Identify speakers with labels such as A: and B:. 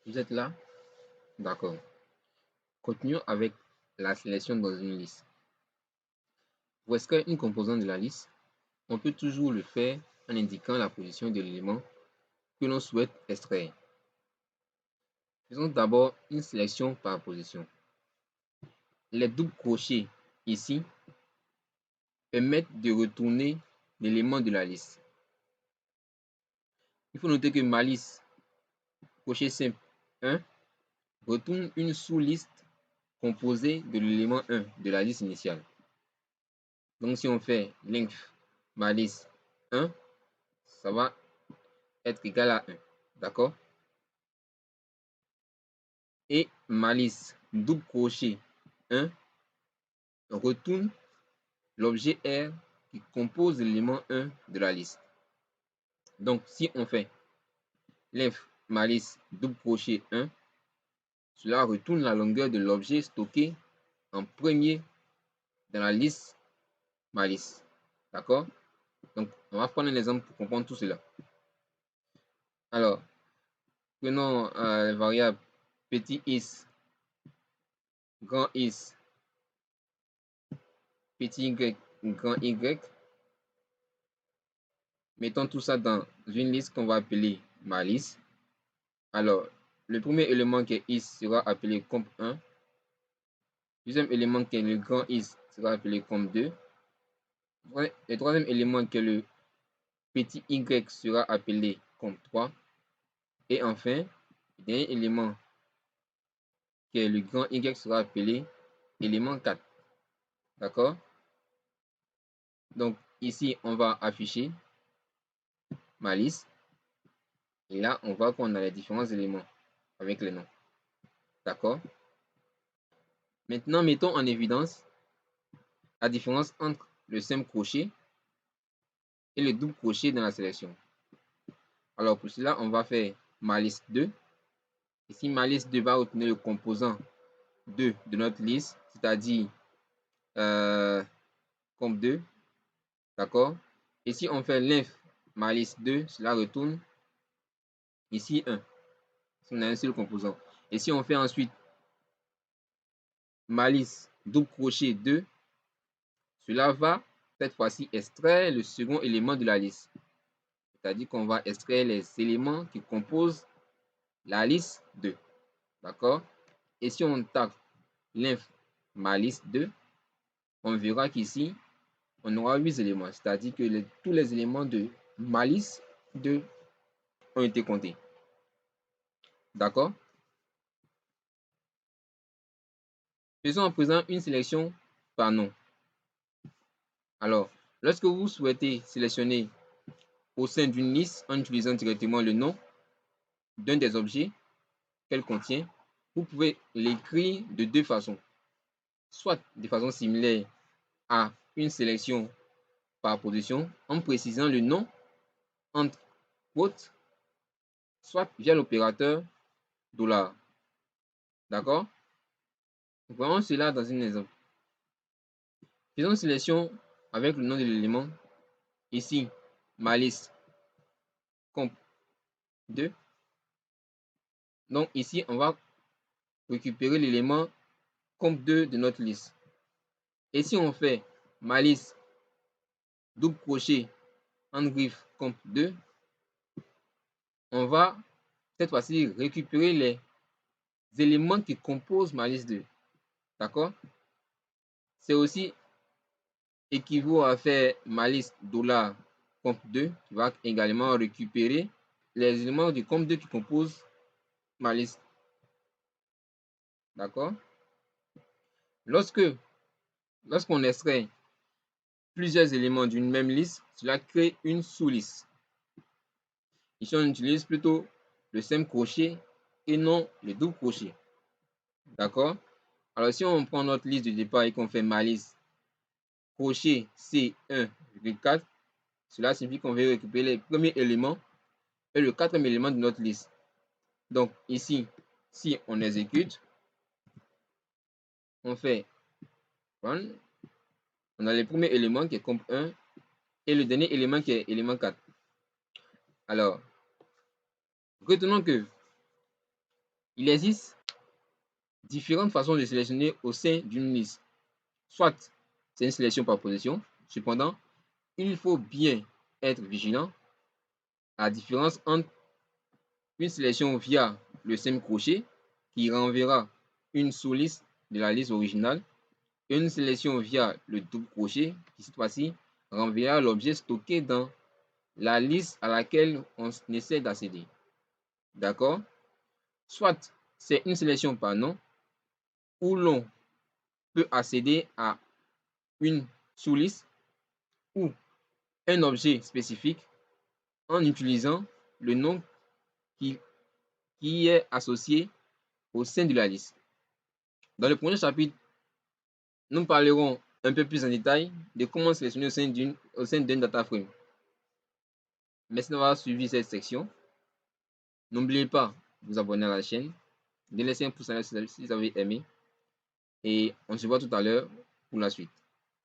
A: Vous êtes là? D'accord. Continuons avec la sélection dans une liste. Pour extraire une composante de la liste, on peut toujours le faire en indiquant la position de l'élément que l'on souhaite extraire. Faisons d'abord une sélection par position. Les doubles crochets ici permettent de retourner l'élément de la liste. Il faut noter que ma liste crochet simple 1 retourne une sous-liste composée de l'élément 1 de la liste initiale. Donc si on fait length ma liste 1, ça va être égal à 1. D'accord? Et ma liste double crochet 1 retourne l'objet R qui compose l'élément 1 de la liste. Donc si on fait length ma liste double crochet 1, cela retourne la longueur de l'objet stocké en premier dans la liste ma liste. D'accord? Donc on va prendre un exemple pour comprendre tout cela. Alors, prenons la variable petit is, grand is, petit y, grand y. Mettons tout ça dans une liste qu'on va appeler ma liste. Alors, le premier élément qui est is sera appelé comp1. Deuxième élément qui est le grand is sera appelé comp2. Le troisième élément qui est le petit y sera appelé comp3. Et enfin, le dernier élément qui est le grand y sera appelé élément 4. D'accord? Donc ici, on va afficher ma liste. Et là, on voit qu'on a les différents éléments avec les noms. D'accord? Maintenant, mettons en évidence la différence entre le simple crochet et le double crochet dans la sélection. Alors pour cela, on va faire ma liste 2. Ici, ma liste 2 va retenir le composant 2 de notre liste, c'est-à-dire comp 2. D'accord? Et si on fait length ma liste 2, cela retourne ici 1. Si on a un seul composant. Et si on fait ensuite ma liste double crochet 2, cela va cette fois-ci extraire le second élément de la liste. C'est-à-dire qu'on va extraire les éléments qui composent la liste 2. D'accord? Et si on tape length ma liste 2, on verra qu'ici, on aura 8 éléments. C'est-à-dire que tous les éléments de ma liste 2 ont été comptés. D'accord? Faisons à présent une sélection par nom. Alors, lorsque vous souhaitez sélectionner au sein d'une liste en utilisant directement le nom d'un des objets qu'elle contient, vous pouvez l'écrire de deux façons. Soit de façon similaire à une sélection par position en précisant le nom entre quotes, soit via l'opérateur $. D'accord? Voyons cela dans un exemple. Faisons une sélection avec le nom de l'élément. Ici, ma liste comp 2. Donc ici, on va récupérer l'élément comp 2 de notre liste. Et si on fait ma liste double crochet en griffe comp 2, on va cette fois-ci récupérer les éléments qui composent ma liste 2. D'accord? C'est aussi équivaut à faire ma liste $comp2 qui va également récupérer les éléments du comp2 qui composent ma liste. D'accord? Lorsqu'on extrait plusieurs éléments d'une même liste, cela crée une sous-liste. Ici, on utilise plutôt le simple crochet et non le double crochet. D'accord? Alors, si on prend notre liste de départ et qu'on fait ma liste crochet C1,4, cela signifie qu'on veut récupérer les premiers éléments et le quatrième élément de notre liste. Donc, ici, si on exécute, on fait run, on a le premier élément qui est comp 1 et le dernier élément qui est élément 4. Alors, retenons que Il existe différentes façons de sélectionner au sein d'une liste. Soit c'est une sélection par position. Cependant, il faut bien être vigilant à la différence entre une sélection via le simple crochet qui renverra une sous-liste de la liste originale et une sélection via le double crochet qui cette fois-ci renverra l'objet stocké dans la liste à laquelle on essaie d'accéder. D'accord? Soit c'est une sélection par nom où l'on peut accéder à une sous-liste ou un objet spécifique en utilisant le nom qui est associé au sein de la liste. Dans le prochain chapitre, nous parlerons un peu plus en détail de comment sélectionner au sein d'un data frame. Merci d'avoir suivi cette section. N'oubliez pas de vous abonner à la chaîne, de laisser un pouce en l'air si vous avez aimé et on se voit tout à l'heure pour la suite.